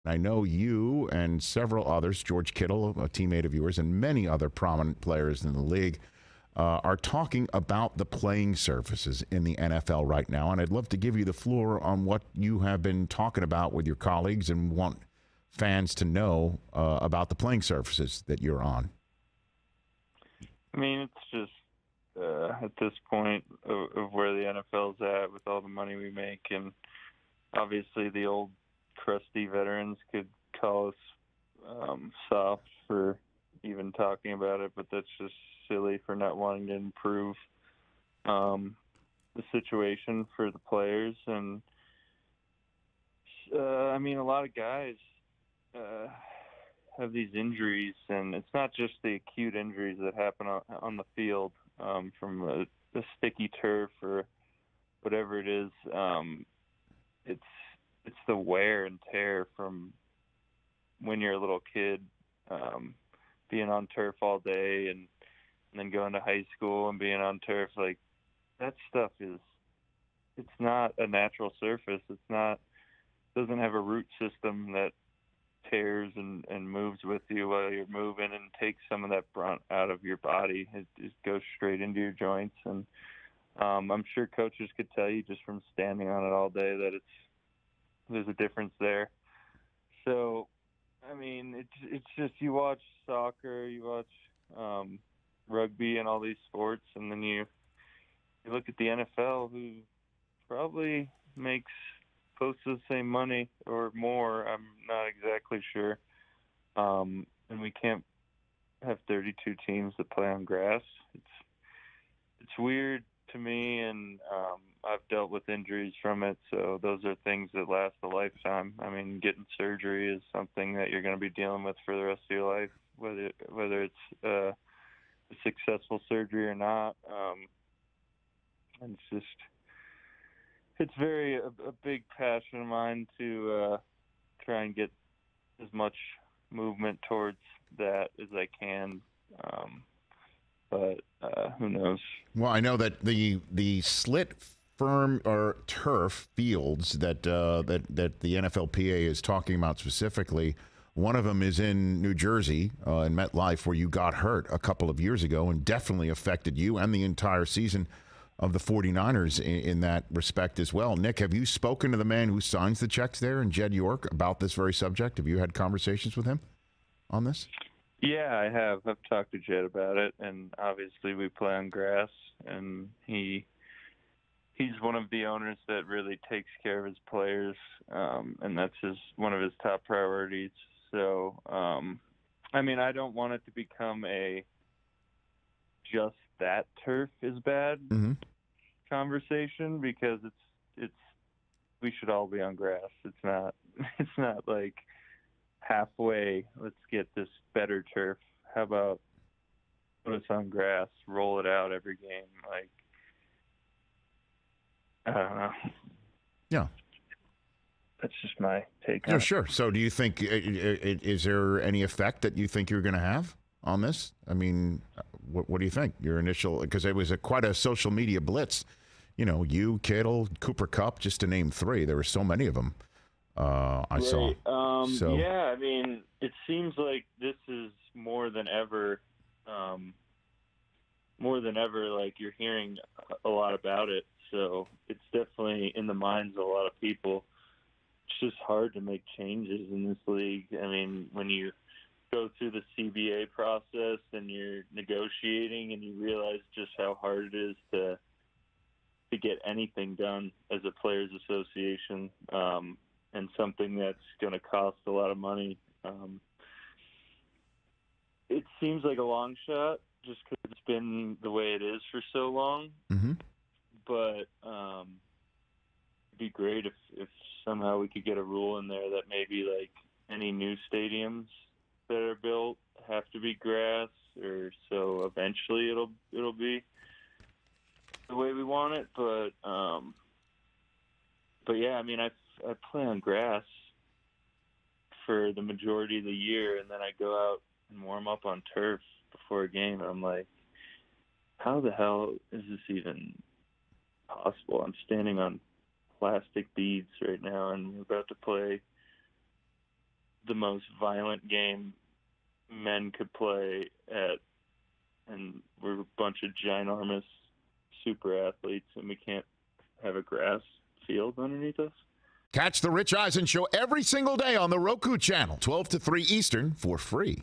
I know you and several others, George Kittle, a teammate of yours, and many other prominent players in the league, are talking about the playing surfaces in the NFL right now. And I'd love to give you the floor on what you have been talking about with your colleagues and want fans to know about the playing surfaces that you're on. I mean, it's just at this point of where the NFL's at with all the money we make, and obviously the old crusty veterans could call us soft for even talking about it, but that's just silly for not wanting to improve the situation for the players. And I mean, a lot of guys have these injuries, and it's not just the acute injuries that happen on the field from a sticky turf or whatever it is. It's the wear and tear from when you're a little kid, being on turf all day and then going to high school and being on turf. Like, that stuff it's not a natural surface. Doesn't have a root system that tears and moves with you while you're moving and takes some of that brunt out of your body. It just goes straight into your joints. And I'm sure coaches could tell you just from standing on it all day that there's a difference there. So, I mean, it's just, you watch soccer, you watch rugby and all these sports, and then you look at the NFL, who probably makes close to the same money or more. I'm not exactly sure. And we can't have 32 teams that play on grass. It's weird to me, and I've dealt with injuries from it, so those are things that last a lifetime. I mean, getting surgery is something that you're going to be dealing with for the rest of your life, whether it's a successful surgery or not. And it's a big passion of mine to try and get as much movement towards that as I can. But who knows? Well, I know that the slit firm or turf fields that the NFLPA is talking about specifically, one of them is in New Jersey in MetLife, where you got hurt a couple of years ago and definitely affected you and the entire season of the 49ers in that respect as well. Nick, have you spoken to the man who signs the checks there in Jed York about this very subject? Have you had conversations with him on this? Yeah, I have. I've talked to Jed about it, and obviously we play on grass, and he's one of the owners that really takes care of his players, and that's one of his top priorities. So, I mean, I don't want it to become just that turf is bad conversation, because it's we should all be on grass. It's not like halfway, let's get this better turf. How about put us on grass, roll it out every game? Like, I don't know. Yeah. That's just my take on Yeah, it. sure. So do you think, is there any effect that you think you're going to have on this? I mean, what do you think? Your initial, because it was quite a social media blitz. You know, you, Kittle, Cooper Kupp, just to name three. There were so many of them I saw. Yeah, I mean, it seems like this is more than ever, like, you're hearing a lot about it. So it's definitely in the minds of a lot of people. It's just hard to make changes in this league. I mean, when you go through the CBA process and you're negotiating and you realize just how hard it is to get anything done as a players association, and something that's going to cost a lot of money. It seems like a long shot just because it's been the way it is for so long. Mm-hmm. But it'd be great if somehow we could get a rule in there that maybe, like, any new stadiums that are built have to be grass, or so eventually it'll be the way we want it. But yeah, I mean, I play on grass for the majority of the year, and then I go out and warm up on turf before a game, and I'm like, how the hell is this even possible? I'm standing on plastic beads right now, and we're about to play the most violent game men could play at, and we're a bunch of ginormous super athletes, and we can't have a grass field underneath us. Catch the Rich Eisen Show every single day on the Roku channel, 12 to 3 Eastern, for free.